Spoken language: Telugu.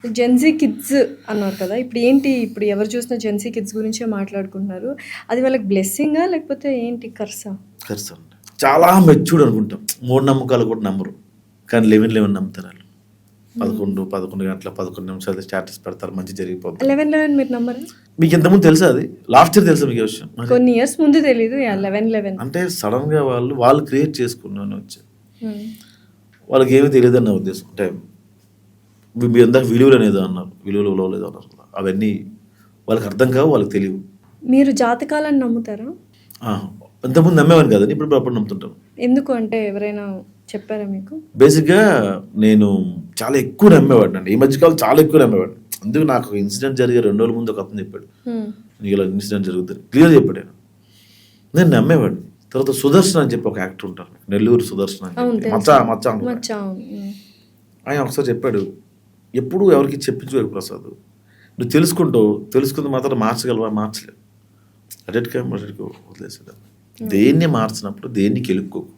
జెన్‌జీ కిడ్స్ అన్నారు కదా! ఇప్పుడు ఎవరు చూసినా జెన్‌జీ కిడ్స్ గురించే మాట్లాడుకుంటున్నారు. అది వాళ్ళకి బ్లెస్సింగా? లేకపోతే ఏంటి కర్సా? ఖర్చండి. చాలా మెచ్యూర్డ్ అనుకుంటాం. మూఢనమ్మకాలు కూడా నమ్మరు. కానీ 11 నమ్ముతారు ఆళ్ళు. 11 గంటల 11 నిమిషాలు స్టేటస్ పెడతారు. మంచి జరిగిపోద్ది. 11 మీరు నమ్మరా? మీకు ఇంతకుముందు తెలుసా అది? లాస్ట్ ఇయర్ తెలుసా మీకు ఈ విషయం? మరి కొన్ని ఇయర్స్ ముందు తెలీదు. యాహ్! 11. అంటే సడన్‌గా వాళ్ళు క్రియేట్ చేసుకున్నాను వచ్చి. హ్మ్. వాళ్ళకేమీ తెలియదని నా ఉద్దేశం. అంటే మీరు ఇందాక విలువలు అనేదో అన్నారు. విలువలు లేదో అన్నారు. అవన్నీ వాళ్ళకి అర్థం కావు, వాళ్ళకి తెలియవు. మీరు జాతకాలను నమ్ముతారా? ఇంతకుముందు నమ్మేవాడిని కాదండి. ఇప్పుడు అప్పుడు నమ్ముతుంటాను. ఎందుకు అంటే ఎవరైనా చెప్పారా మీకు? బేసిక్గా నేను చాలా ఎక్కువ నమ్మేవాడిని అండి. ఈ మధ్యకాలం చాలా ఎక్కువ నమ్మేవాడిని. అందుకు నాకు ఇన్సిడెంట్ జరిగే 2 రోజుల ముందు ఒక అతను చెప్పాడు, నీకు ఇలా ఇన్సిడెంట్ జరుగుతుంది క్లియర్ చెప్పాడు. నేను నమ్మేవాడిని. తర్వాత సుదర్శన్ అని చెప్పి ఒక యాక్టర్ ఉంటారు, నెల్లూరు సుదర్శన్ అని చెప్పి, మచ్చ ఆయన ఒకసారి చెప్పాడు, ఎప్పుడు ఎవరికి చెప్పించుకోరు ప్రసాద్, నువ్వు తెలుసుకుంది మాత్రం మార్చగలవా? మార్చలేవు. అటెట్కో వదిలేసేదా. దేన్ని మార్చినప్పుడు దేన్ని కెలుక్కోకు.